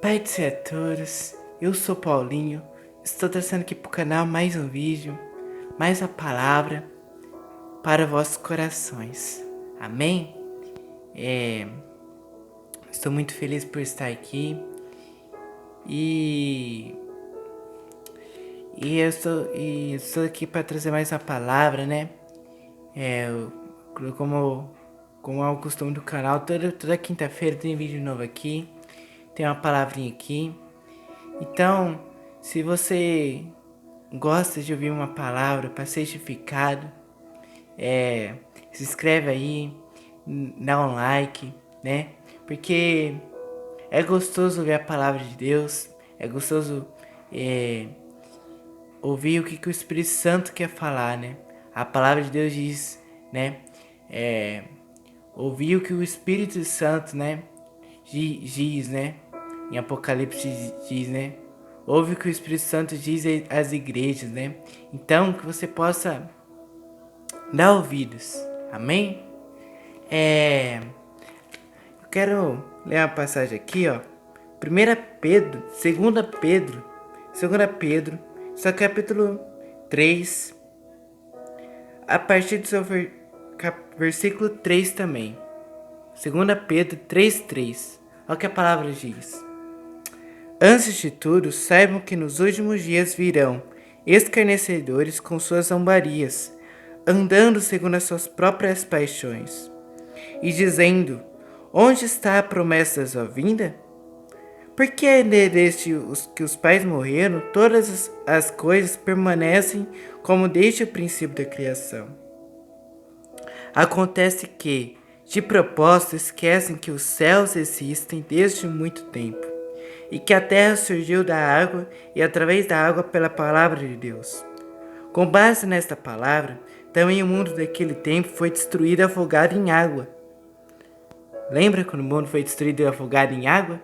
Pai do céu a todos, eu sou Paulinho, estou trazendo aqui para o canal mais um vídeo, mais uma palavra para vossos corações. Amém? Estou muito feliz por estar aqui e, estou aqui para trazer mais uma palavra, né? Como é o costume do canal, toda quinta-feira tem vídeo novo aqui, tem uma palavrinha aqui. Então, se você gosta de ouvir uma palavra para ser edificado, se inscreve aí, dá um like, né? Porque é gostoso ouvir a palavra de Deus, é gostoso ouvir o que o Espírito Santo quer falar, né? A palavra de Deus diz, né? Ouvir o que o Espírito Santo, né? Diz, né? Em Apocalipse diz, né? Ouve o que o Espírito Santo diz às igrejas, né? Então, que você possa dar ouvidos. Amém? Eu quero ler uma passagem aqui, ó. 1 Pedro, 2 Pedro, só capítulo 3, a partir do seu versículo 3 também. 2 Pedro 3:3. Olha o que a palavra diz. Antes de tudo, saibam que nos últimos dias virão escarnecedores com suas zombarias, andando segundo as suas próprias paixões, e dizendo: onde está a promessa da sua vinda? Porque desde que os pais morreram, todas as coisas permanecem como desde o princípio da criação. Acontece que, de propósito, esquecem que os céus existem desde muito tempo, e que a terra surgiu da água e através da água pela palavra de Deus. Com base nesta palavra, também o mundo daquele tempo foi destruído e afogado em água. Lembra quando o mundo foi destruído e afogado em água?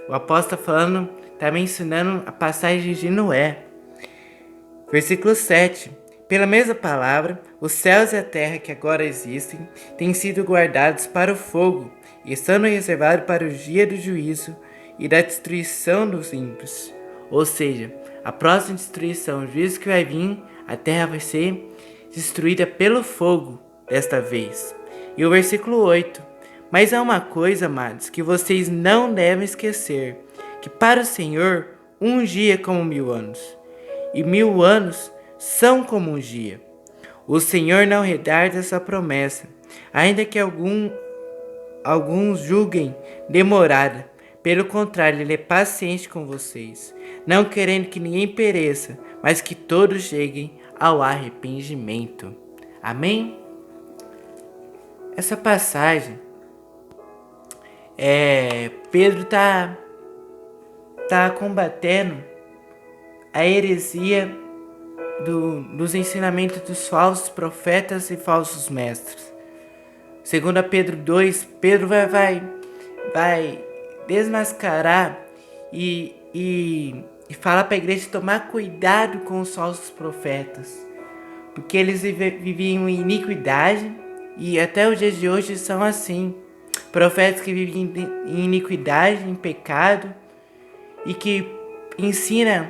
O apóstolo está falando, está mencionando a passagem de Noé. Versículo 7. Pela mesma palavra, os céus e a terra que agora existem têm sido guardados para o fogo, e estando reservados para o dia do juízo e da destruição dos ímpios. Ou seja, a próxima destruição, o juízo que vai vir, a terra vai ser destruída pelo fogo desta vez. E o versículo 8. Mas há uma coisa, amados, que vocês não devem esquecer, que para o Senhor um dia é como 1000 anos, e 1000 anos são como um dia. O Senhor não retarda essa promessa, ainda que alguns julguem demorada. Pelo contrário, Ele é paciente com vocês, não querendo que ninguém pereça, mas que todos cheguem ao arrependimento. Amém? Essa passagem, Pedro tá combatendo a heresia dos ensinamentos dos falsos profetas e falsos mestres. Segundo Pedro 2, Pedro vai desmascarar e falar para a igreja tomar cuidado com os falsos profetas, porque eles viviam em iniquidade e até os dias de hoje são assim. Profetas que vivem em iniquidade, em pecado, e que ensinam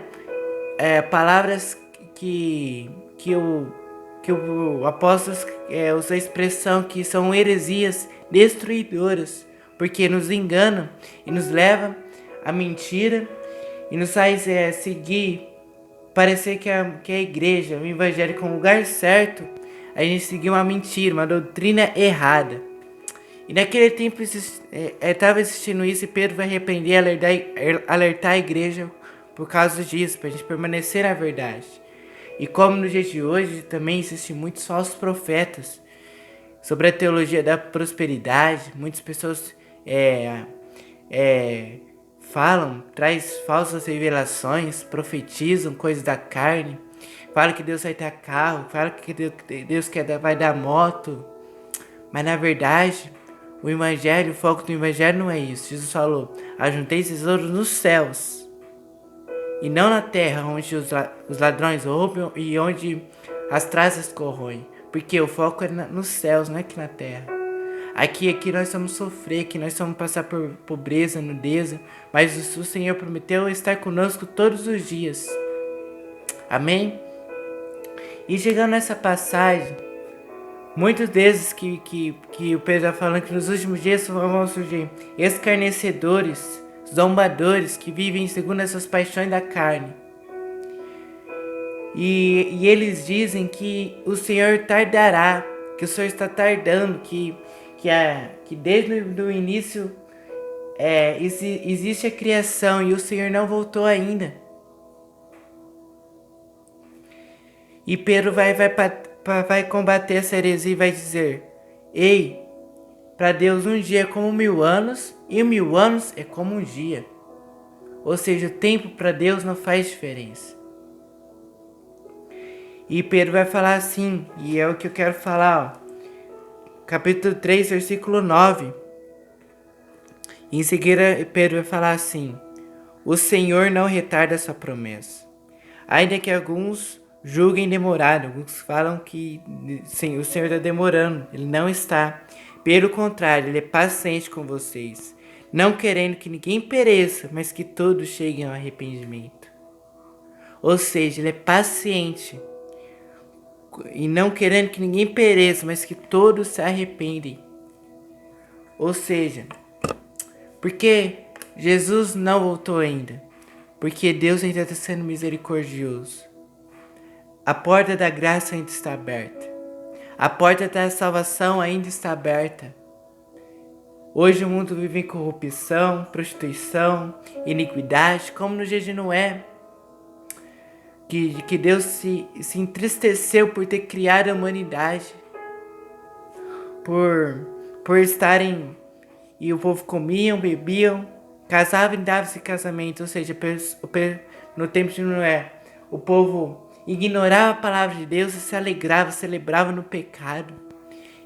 palavras que o apóstolo usa a expressão que são heresias destruidoras, porque nos enganam e nos levam à mentira e nos faz seguir, parecer que a igreja, o evangelho como lugar certo, a gente seguiu uma mentira, uma doutrina errada. E naquele tempo estava existindo isso, e Pedro vai repreender e alertar a igreja por causa disso, para a gente permanecer na verdade. E como no dia de hoje também existem muitos falsos profetas sobre a teologia da prosperidade, muitas pessoas falam, traz falsas revelações, profetizam coisas da carne, falam que Deus vai dar carro, falam que Deus vai dar moto, mas na verdade o evangelho, o foco do evangelho não é isso. Jesus falou: ajuntei tesouros nos céus e não na terra, onde os ladrões roubam e onde as traças corroem, porque o foco é nos céus, não é aqui na terra. Aqui nós vamos sofrer, aqui nós vamos passar por pobreza, nudez, mas o Senhor prometeu estar conosco todos os dias. Amém? E chegando nessa passagem, muitos desses que o Pedro está falando que nos últimos dias vão surgir escarnecedores, zombadores, que vivem segundo as suas paixões da carne. E eles dizem que o Senhor tardará, que o Senhor está tardando, que desde o início existe a criação e o Senhor não voltou ainda. E Pedro vai combater essa heresia e vai dizer: ei, para Deus um dia é como 1000 anos e 1000 anos é como um dia. Ou seja, o tempo para Deus não faz diferença. E Pedro vai falar assim, e é o que eu quero falar, ó. Capítulo 3, versículo 9. Em seguida, Pedro vai falar assim: o Senhor não retarda a sua promessa, ainda que alguns julguem demorado. Alguns falam que sim, o Senhor está demorando. Ele não está. Pelo contrário, Ele é paciente com vocês, não querendo que ninguém pereça, mas que todos cheguem ao arrependimento. Ou seja, Ele é paciente e não querendo que ninguém pereça, mas que todos se arrependem. Ou seja, porque Jesus não voltou ainda, porque Deus ainda está sendo misericordioso. A porta da graça ainda está aberta. A porta da salvação ainda está aberta. Hoje o mundo vive em corrupção, prostituição, iniquidade, como no dia de Noé. Que Deus se entristeceu por ter criado a humanidade. Por estarem... E o povo comiam, bebiam, casavam e davam-se casamento. Ou seja, no tempo de Noé, o povo ignorava a palavra de Deus e se alegrava, celebrava no pecado.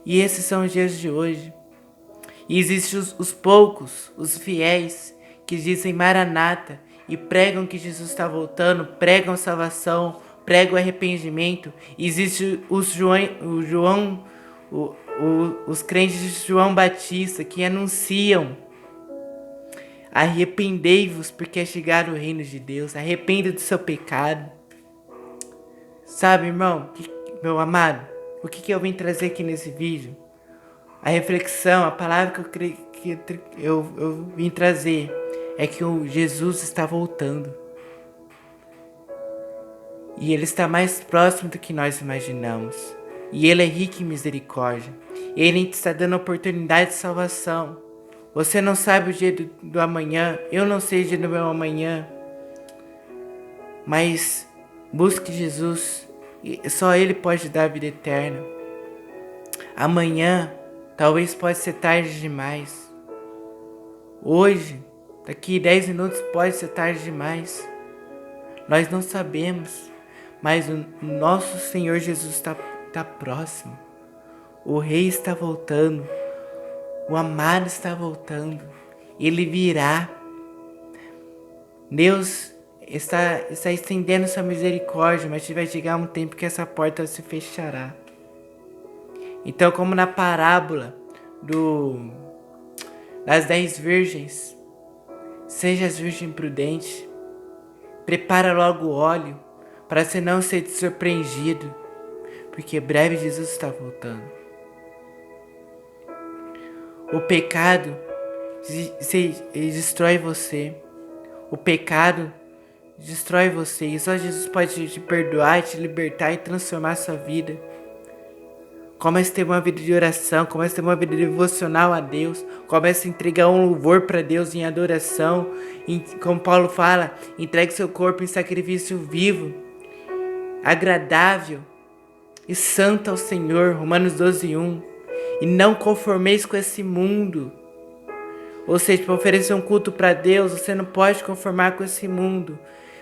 E esses são os dias de hoje. E existem os poucos, os fiéis, que dizem Maranata e pregam que Jesus está voltando, pregam salvação, pregam arrependimento. E existem os crentes de João Batista que anunciam: arrependei-vos, porque é chegado o reino de Deus. Arrependa do seu pecado. Sabe, irmão, meu amado, o que eu vim trazer aqui nesse vídeo? A reflexão, a palavra que eu vim trazer é que o Jesus está voltando. E Ele está mais próximo do que nós imaginamos. E Ele é rico em misericórdia. Ele está dando oportunidade de salvação. Você não sabe o dia do amanhã. Eu não sei o dia do meu amanhã. Mas busque Jesus. Só Ele pode dar a vida eterna. Amanhã talvez pode ser tarde demais. Hoje, daqui 10 minutos pode ser tarde demais. Nós não sabemos. Mas o nosso Senhor Jesus está próximo. O Rei está voltando. O amado está voltando. Ele virá. Deus está estendendo sua misericórdia, mas vai chegar um tempo que essa porta se fechará. Então, como na parábola das 10 virgens, seja as virgem prudente, prepara logo o óleo, para você não ser surpreendido, porque breve Jesus está voltando. O pecado destrói você. O pecado destrói você. E só Jesus pode te perdoar, te libertar e transformar a sua vida. Comece a ter uma vida de oração. Comece a ter uma vida devocional a Deus. Comece a entregar um louvor para Deus em adoração. Como Paulo fala, entregue seu corpo em sacrifício vivo, agradável e santo ao Senhor. Romanos 12:1. E não conformeis com esse mundo. Ou seja, para oferecer um culto para Deus, você não pode conformar com esse mundo,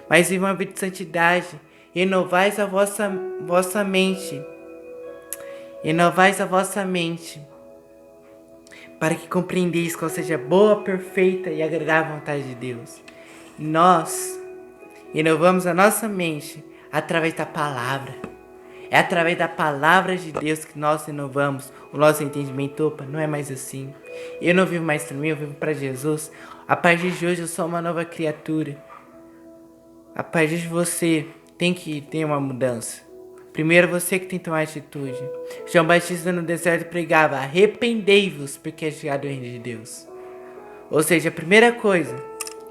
mas viva uma vida de santidade. Renovais a vossa mente. Renovais a vossa mente, para que compreendeis qual seja a boa, perfeita e agradável vontade de Deus. Nós renovamos a nossa mente através da palavra. É através da palavra de Deus que nós renovamos o nosso entendimento. Opa, não é mais assim. Eu não vivo mais para mim, eu vivo para Jesus. A partir de hoje eu sou uma nova criatura. A partir de você tem que ter uma mudança. Primeiro você que tem que tomar atitude. João Batista no deserto pregava: arrependei-vos, porque é chegado o reino de Deus. Ou seja, a primeira coisa,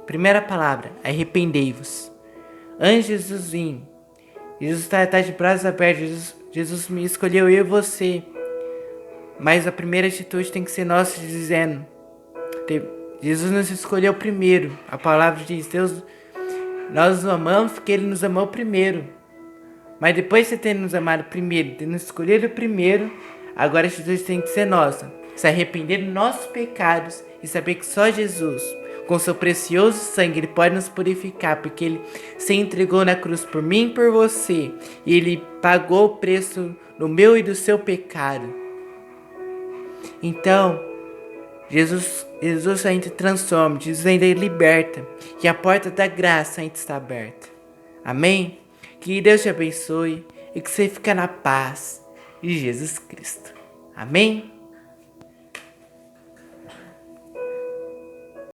primeira palavra, arrependei-vos. Antes de Jesus vir, Jesus está de braços abertos. Jesus me escolheu, eu e você. Mas a primeira atitude tem que ser nossa, dizendo: Jesus nos escolheu primeiro. A palavra diz: Deus, nós o amamos porque Ele nos amou primeiro. Mas depois de ter nos amado primeiro, ter nos escolhido primeiro, agora a atitude tem que ser nossa. Se arrepender dos nossos pecados e saber que só Jesus, com seu precioso sangue, Ele pode nos purificar, porque Ele se entregou na cruz por mim e por você. E Ele pagou o preço do meu e do seu pecado. Então, Jesus ainda transforma, Jesus ainda liberta. E a porta da graça ainda está aberta. Amém? Que Deus te abençoe e que você fique na paz de Jesus Cristo. Amém?